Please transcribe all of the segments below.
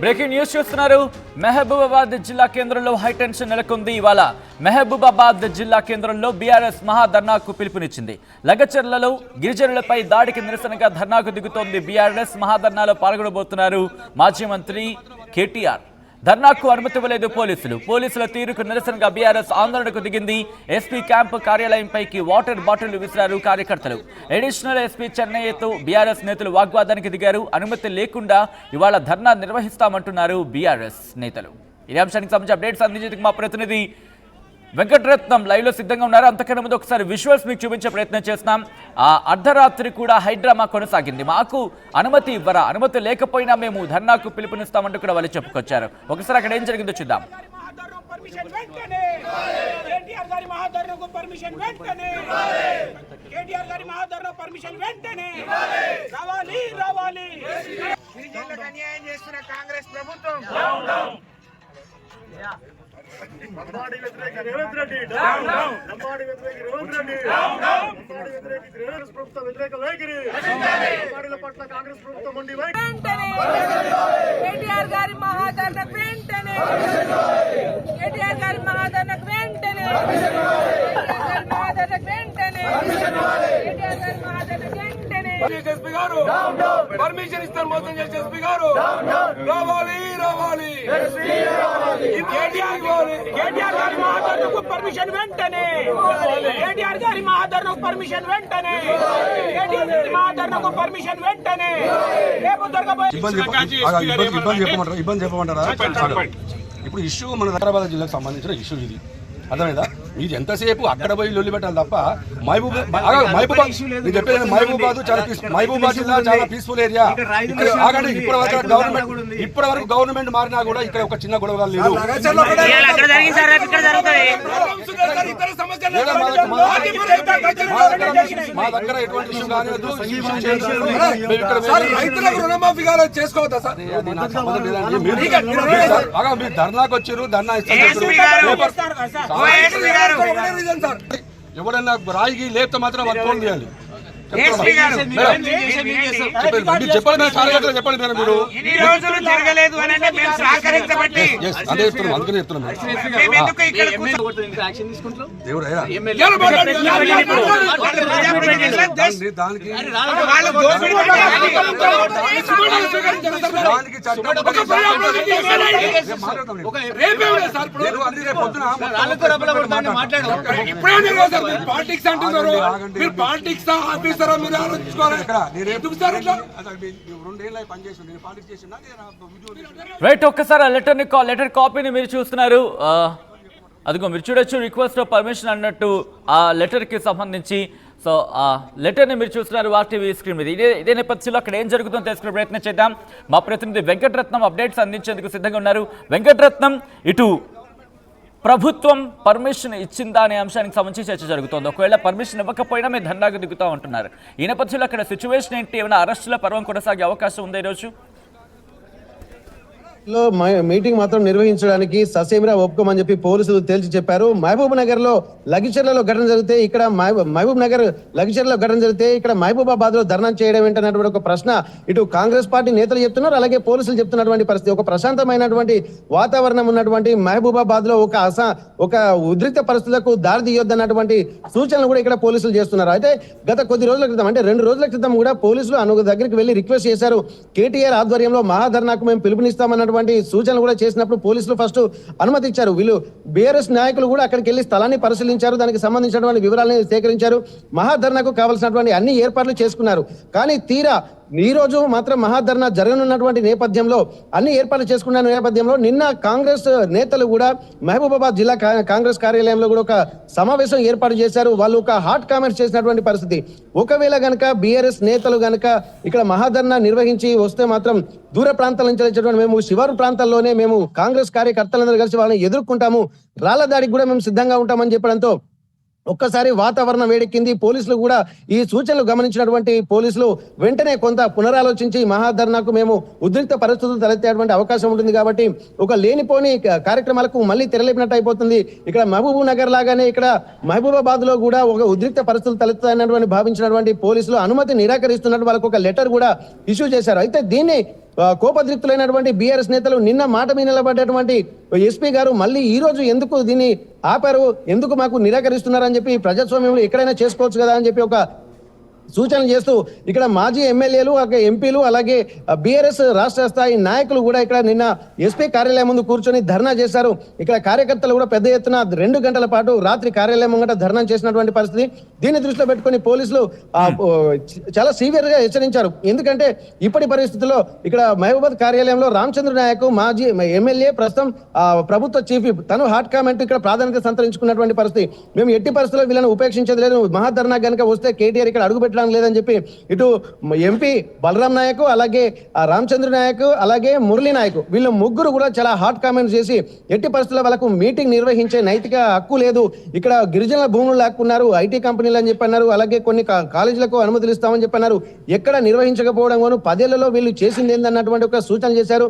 Breaking news చూస్తున్నారు. మహబూబాబాద్ జిల్లా కేంద్రంలో హైటెన్షన్ నెలకొంది. ఇవాళ మహబూబాబాద్ జిల్లా కేంద్రంలో బీఆర్ఎస్ మహాధర్నాకు పిలుపునిచ్చింది. లగచర్లలో గిరిజనులపై దాడికి నిరసనగా ధర్నాకు దిగుతోంది బీఆర్ఎస్. మహాధర్నాలో పాల్గొనబోతున్నారు మాజీ మంత్రి కేటీఆర్. ధర్నాకు అనుమతి ఇవ్వలేదు పోలీసుల తీరుకు నిరసనగా బీఆర్ఎస్ ఆందోళనకు దిగింది. ఎస్పీ క్యాంపు కార్యాలయంపైకి వాటర్ బాటిల్ విసిరారు కార్యకర్తలు. అడిషనల్ ఎస్పీ చెన్నయ్యతో బీఆర్ఎస్ నేతలు వాగ్వాదానికి దిగారు. అనుమతి లేకుండా ఇవాళ ధర్నా నిర్వహిస్తామంటున్నారు బీఆర్ఎస్ నేతలు. ఇదే అంశానికి సంబంధించి అప్డేట్స్ అందించేందుకు మా ప్రతినిధి వెంకటరత్నం లైవ్ లో సిద్ధంగా ఉన్నారు. అంతకన్నా ముందు ఒకసారి విజువల్స్ మీకు చూపించే ప్రయత్నం చేస్తున్నాం. అర్ధరాత్రి కూడా హైడ్రామా కొనసాగింది. మాకు అనుమతి ఇవ్వరా, అనుమతి లేకపోయినా మేము ధర్నాకు పిలుపునిస్తామంటూ కూడా వాళ్ళు చెప్పుకొచ్చారు. ఒకసారి అక్కడ ఏం జరిగిందో చూద్దాం. లంబాడి వ్యతిరేక రేవంత్ రెడ్డి డౌన్ డౌన్ లంబాడి వ్యతిరేక రేవంత్ రెడ్డి డౌన్ డౌన్ లంబాడి వ్యతిరేక కాంగ్రెస్ ప్రభుత్వ వ్యతిరేక వైఖరి లంబాడిల పట్ల కాంగ్రెస్ ప్రభుత్వం ఉండి కేటీఆర్ గారి మహాధరణ వెంటనే కేటీఆర్ గారి మహాధరణ వెంటనే కేటీఆర్ గారి మహాధరణ వెంటనే ఎస్పీ గారు పర్మిషన్ ఇస్తారు మొత్తం చేసి ఎస్పీ గారు రావాలి రావాలి కేటీఆర్ గారి మహాధరణకు పర్మిషన్ వెంటనే కేటీఆర్ గారి మహాధరణకు పర్మిషన్ వెంటనే కేటీఆర్ గారి మహాధరణకు పర్మిషన్ వెంటనే రేపు ఇబ్బంది చెప్పమంటారా? ఇప్పుడు ఇష్యూ మన హైదరాబాద్ జిల్లాకు సంబంధించిన ఇష్యూ ఇది, అర్థమైందా? ఇది ఎంతసేపు అక్కడ పోయి లొల్లి పెట్టాలి తప్ప మహబూబాబాద్ జిల్లా చాలా పీస్ఫుల్ ఏరియా. ఆగండి, ఇప్పటి వరకు గవర్నమెంట్ మారినా కూడా ఇక్కడ ఒక చిన్న గొడవ లేదు. మా దగ్గర ఎటువంటి ఇష్యూ కాలేదు. మీరు ధర్నాకు వచ్చారు, ధర్నా ఇస్తారు. ఎవడన్నా రాయికి లేపితే మాత్రం వాళ్ళు ఫోన్ చేయాలి. చెప్పండి చెప్పండి మీరు అదే చెప్తున్నాం, అందుకనే చెప్తున్నాం. రైట్, ఒక్కసారి లెటర్ కాపీని మీరు చూస్తున్నారు. అదిగో మీరు చూడొచ్చు, రిక్వెస్ట్ ఆఫ్ పర్మిషన్ అన్నట్టు ఆ లెటర్కి సంబంధించి. సో ఆ లెటర్ని మీరు చూస్తున్నారు వార్టీవీ స్క్రీన్ మీద. ఇదే నేపథ్యంలో అక్కడ ఏం జరుగుతుందో తెలుసుకునే ప్రయత్నం చేద్దాం. మా ప్రతినిధి వెంకటరత్నం అప్డేట్స్ అందించేందుకు సిద్ధంగా ఉన్నారు. వెంకటరత్నం, ఇటు ప్రభుత్వం పర్మిషన్ ఇచ్చిందా అనే అంశానికి సంబంధించి చర్చ జరుగుతోంది. ఒకవేళ పర్మిషన్ ఇవ్వకపోయినా మేము ధర్నాకు దిగుతా ఉంటున్నారు. ఈ నేపథ్యంలో అక్కడ సిచ్యువేషన్ ఏంటి? ఏమైనా అరెస్టుల పర్వం కొనసాగే అవకాశం ఉందా ఈరోజు? మీటింగ్ మాత్రం నిర్వహించడానికి ససేమిరా ఒప్పుకోమని చెప్పి పోలీసులు తేల్చి చెప్పారు. మహబూబ్ నగర్ లో లగిచర్లలో ఘటన జరిగితే ఇక్కడ మహబూబ్ నగర్ లగిచర్లలో ఘటన జరిగితే ఇక్కడ మహబూబాబాద్ లో ధర్నా చేయడం ఏంటన్నటువంటి ఒక ప్రశ్న ఇటు కాంగ్రెస్ పార్టీ నేతలు చెప్తున్నారు, అలాగే పోలీసులు చెప్తున్నటువంటి పరిస్థితి. ఒక ప్రశాంతమైనటువంటి వాతావరణం ఉన్నటువంటి మహబూబాబాద్ లో ఒక ఉద్రిక్త పరిస్థితులకు దారి తీయొద్దన్నటువంటి సూచనలు కూడా ఇక్కడ పోలీసులు చేస్తున్నారు. అయితే గత కొద్ది రోజుల క్రితం, అంటే 2 రోజుల క్రితం కూడా పోలీసులు అనుగు దగ్గరికి వెళ్లి రిక్వెస్ట్ చేశారు. కేటీఆర్ ఆధ్వర్యంలో మహాధర్నాకు మేము పిలుపునిస్తామన్నటువంటి సూచనలు కూడా చేసినప్పుడు పోలీసులు ఫస్ట్ అనుమతి ఇచ్చారు. వీళ్ళు బీఆర్ఎస్ నాయకులు కూడా అక్కడికి వెళ్లి స్థలాన్ని పరిశీలించారు, దానికి సంబంధించినటువంటి వివరాలను సేకరించారు, మహాధర్నాకు కావాల్సినటువంటి అన్ని ఏర్పాట్లు చేసుకున్నారు. కానీ తీరా ఈ రోజు మాత్రం మహాధర్నా జరగనున్నటువంటి నేపథ్యంలో అన్ని ఏర్పాట్లు చేసుకున్న నేపథ్యంలో నిన్న కాంగ్రెస్ నేతలు కూడా మహబూబాబాద్ జిల్లా కాంగ్రెస్ కార్యాలయంలో కూడా ఒక సమావేశం ఏర్పాటు చేశారు. వాళ్ళు ఒక హాట్ కామెంట్స్ చేసినటువంటి పరిస్థితి. ఒకవేళ గనక బీఆర్ఎస్ నేతలు గనక ఇక్కడ మహాధర్నా నిర్వహించి వస్తే మాత్రం దూర ప్రాంతాల నుంచి వచ్చేటువంటి మేము శివారు ప్రాంతాల్లోనే మేము కాంగ్రెస్ కార్యకర్తలందరూ కలిసి వాళ్ళని ఎదుర్కొంటాము, రాళ్ల దాడికి కూడా మేము సిద్ధంగా ఉంటామని చెప్పడంతో ఒక్కసారి వాతావరణం వేడెక్కింది. పోలీసులు కూడా ఈ సూచనలు గమనించినటువంటి పోలీసులు వెంటనే కొంత పునరాలోచించి మహాధర్నాకు మేము ఉద్రిక్త పరిస్థితులు తలెత్తేటువంటి అవకాశం ఉంటుంది కాబట్టి ఒక లేనిపోని కార్యక్రమాలకు మళ్ళీ తెరలేపినట్టు అయిపోతుంది. ఇక్కడ మహబూబ్ నగర్ లాగానే ఇక్కడ మహబూబాబాద్ లో కూడా ఒక ఉద్రిక్త పరిస్థితులు తలెత్తాయన్నటువంటి భావించినటువంటి పోలీసులు అనుమతి నిరాకరిస్తున్నట్టు వాళ్ళకు ఒక లెటర్ కూడా ఇష్యూ చేశారు. అయితే దీన్ని కోపద్రిక్తులైనటువంటి బీఆర్ఎస్ నేతలు నిన్న మాట మీద నిలబడ్డటువంటి ఎస్పీ గారు మళ్ళీ ఈ రోజు ఎందుకు దీన్ని ఆపారు, ఎందుకు మాకు నిరాకరిస్తున్నారని చెప్పి ప్రజాస్వామ్యంలో ఎక్కడైనా చేసుకోవచ్చు కదా అని చెప్పి ఒక సూచనలు చేస్తూ ఇక్కడ మాజీ ఎమ్మెల్యేలు ఎంపీలు అలాగే బీఆర్ఎస్ రాష్ట్ర స్థాయి నాయకులు కూడా ఇక్కడ నిన్న ఎస్పీ కార్యాలయం ముందు కూర్చొని ధర్నా చేశారు. ఇక్కడ కార్యకర్తలు కూడా పెద్ద ఎత్తున 2 గంటల పాటు రాత్రి కార్యాలయం ముంగట ధర్నా చేసినటువంటి పరిస్థితి. దీన్ని దృష్టిలో పెట్టుకుని పోలీసులు చాలా సివియర్ గా హెచ్చరించారు. ఎందుకంటే ఇప్పటి పరిస్థితుల్లో ఇక్కడ మహబూబాబాద్ కార్యాలయంలో రామచంద్ర నాయక్ మాజీ ఎమ్మెల్యే ప్రస్తుతం ప్రభుత్వ చీఫ్ తను హాట్ కామెంట్ ఇక్కడ ప్రాధాన్యత సంతరించుకున్నటువంటి పరిస్థితి. మేము ఎట్టి పరిస్థితుల్లో వీళ్ళని ఉపేక్షించేది లేదు, మహాధర్నా కనుక వస్తే కేటీఆర్ ఇక్కడ అడుగు లేదని చెప్పి ఇటు ఎంపీ బలరాం నాయక్ అలాగే రామచంద్ర నాయక్ అలాగే మురళీ నాయక్ వీళ్ళు ముగ్గురు కూడా చాలా హాట్ కామెంట్స్ చేసి ఎట్టి పరిస్థితుల్లో వాళ్ళకు మీటింగ్ నిర్వహించే నైతిక హక్కు లేదు, ఇక్కడ గిరిజనుల భూములు లాక్కున్నారు, ఐటీ కంపెనీలు అని చెప్పన్నారు, అలాగే కొన్ని కాలేజీలకు అనుమతులు ఇస్తామని చెప్పన్నారు, ఎక్కడ నిర్వహించకపోవడం 10 ఏళ్లలో వీళ్ళు చేసింది ఏందన్నటువంటి ఒక సూచన చేశారు.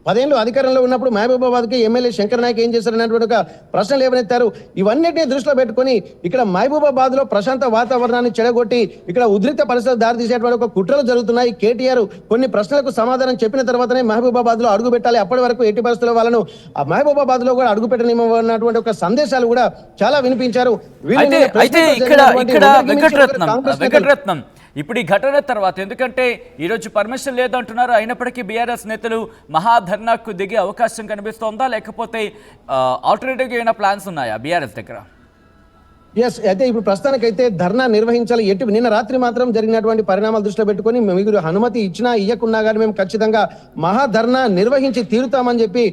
10 ఏళ్ళు అధికారంలో ఉన్నప్పుడు మహబూబాబాద్ కి ఎమ్మెల్యే శంకర్ నాయక్ ఏం చేశారనేటువంటి ఒక ప్రశ్న లేవనెత్తారు. ఇవన్నిటిని దృష్టిలో పెట్టుకుని ఇక్కడ మహబూబాబాద్ లో ప్రశాంత వాతావరణాన్ని చెడగొట్టి ఇక్కడ ఉద్రిక్త పరిస్థితులు దారితీసేటువంటి ఒక కుట్రలు జరుగుతున్నాయి. కేటీఆర్ కొన్ని ప్రశ్నలకు సమాధానం చెప్పిన తర్వాతనే మహబూబాబాద్ లో అడుగు పెట్టాలి, అప్పటి వరకు ఎట్టి పరిస్థితుల్లో వాళ్ళను మహబూబాబాద్ లో కూడా అడుగు పెట్టనివ్వనటువంటి ఒక సందేశాలు కూడా చాలా వినిపించారు. అయితే ఇక్కడ వెంకటరత్నం ఇప్పుడు ఈ ఘటన తర్వాత, ఎందుకంటే ఈరోజు పర్మిషన్ లేదంటున్నారు, అయినప్పటికీ బీఆర్ఎస్ నేతలు మహాధర్నాకు దిగే అవకాశం కనిపిస్తోందా, లేకపోతే ఆల్టర్నేటివ్గా ఏమైనా ప్లాన్స్ ఉన్నాయా బీఆర్ఎస్ దగ్గర? ఎస్, అయితే ఇప్పుడు ప్రస్తుతానికైతే ధర్నా నిర్వహించాలి. నిన్న రాత్రి మాత్రం జరిగినటువంటి పరిణామాలు దృష్టిలో పెట్టుకుని మీరు అనుమతి ఇచ్చినా ఇయ్యకున్నా కానీ మేము ఖచ్చితంగా మహాధర్నా నిర్వహించి తీరుతామని చెప్పి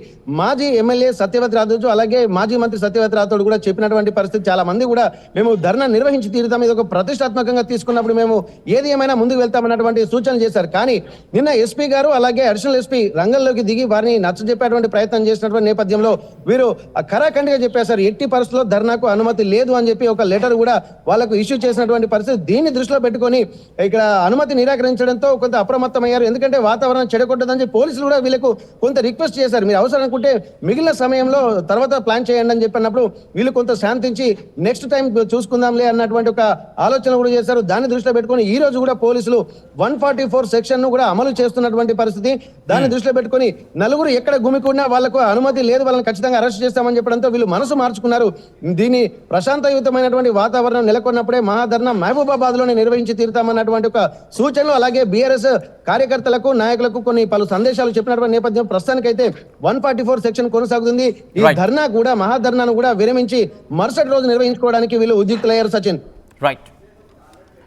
మాజీ ఎమ్మెల్యే సత్యవతి రాథోడ్ అలాగే మాజీ మంత్రి సత్యవతి రాథోడ్ కూడా చెప్పినటువంటి పరిస్థితి. చాలా మంది కూడా మేము ధర్నా నిర్వహించి తీరుతాం, ఇది ఒక ప్రతిష్టాత్మకంగా తీసుకున్నప్పుడు మేము ఏది ఏమైనా ముందుకు వెళ్తామన్నటువంటి సూచనలు చేశారు. కానీ నిన్న ఎస్పీ గారు అలాగే అడిషనల్ ఎస్పీ రంగంలోకి దిగి వారిని నచ్చజెప్పేటువంటి ప్రయత్నం చేసినటువంటి నేపథ్యంలో వీరు ఖరాఖండిగా చెప్పేశారు, ఎట్టి పరిస్థితుల్లో ధర్నాకు అనుమతి లేదు అని చెప్పి ఒక లెటర్ కూడా వాళ్ళకు ఇష్యూ చేసినటువంటి పరిస్థితి. దీన్ని దృష్టిలో పెట్టుకొని ఇక్కడ అనుమతి నిరాకరించడంతో కొంత అప్రమత్తమయ్యారు. ఎందుకంటే వాతావరణం చెడగొట్టదని పోలీసులు కూడా వీళ్ళకు కొంత రిక్వెస్ట్ చేశారు, మీరు అవసరం అనుకుంటే మిగిలిన సమయంలో తర్వాత ప్లాన్ చేయండి అని చెప్పినప్పుడు వీళ్ళు కొంత శాంతించి నెక్స్ట్ టైం చూసుకుందాంలే అన్నటువంటి ఒక ఆలోచన కూడా చేశారు. దాన్ని దృష్టిలో పెట్టుకొని ఈ రోజు కూడా పోలీసులు 144 సెక్షన్ ను కూడా అమలు చేస్తున్నటువంటి పరిస్థితి. దాన్ని దృష్టిలో పెట్టుకొని నలుగురు ఎక్కడ గుమికూడినా వాళ్ళకు అనుమతి లేదు, వాళ్ళని ఖచ్చితంగా అరెస్ట్ చేస్తామని చెప్పడంతో వీళ్ళు మనసు మార్చుకున్నారు. దీన్ని ప్రశాంతయుతమైనటువంటి వాతావరణం నెలకొన్నప్పుడే మహాధర్నా మహబూబాబాద్ లోనే నిర్వహించి తీరుతామన్నటువంటి ఒక సూచనలు అలాగే బీఆర్ఎస్ కార్యకర్తలకు నాయకులకు కొన్ని పలు సందేశాలు చెప్పినటువంటి నేపథ్యం ప్రస్తుతానికైతే 144 సెక్షన్ కొనసాగుతుంది. ఈ ధర్నా కూడా మహాధర్నాను కూడా విరమించి మరుసటి రోజు నిర్వహించుకోవడానికి వీళ్ళు ఉద్యుక్తులయ్యారు. సచిన్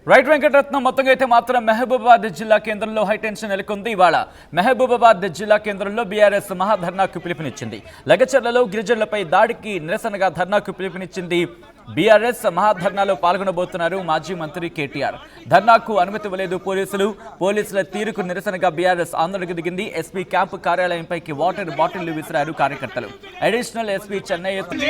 రైట్ వెంకటరత్నం, మొత్తంగా అయితే మాత్రం మహబూబాబాద్ జిల్లా కేంద్రంలో హైటెన్షన్ నెలకొంది. ఇవాళ మహబూబాబాద్ జిల్లా కేంద్రంలో బీఆర్ఎస్ మహాధర్నాకు పిలుపునిచ్చింది. లగచర్లలో గిరిజనులపై దాడికి నిరసనగా ధర్నాకు పిలుపునిచ్చింది బీఆర్ఎస్. మహాధర్నాలో పాల్గొనబోతున్నారు మాజీ మంత్రి కేటీఆర్. ధర్నాకు అనుమతి ఇవ్వలేదు పోలీసుల తీరుకు నిరసనగా బీఆర్ఎస్ ఆందోళనకు దిగింది. ఎస్పీ క్యాంపు కార్యాలయంపైకి వాటర్ బాటిళ్లు విసిరారు కార్యకర్తలు. అడిషనల్ ఎస్పీ చెన్నై చెప్పండి.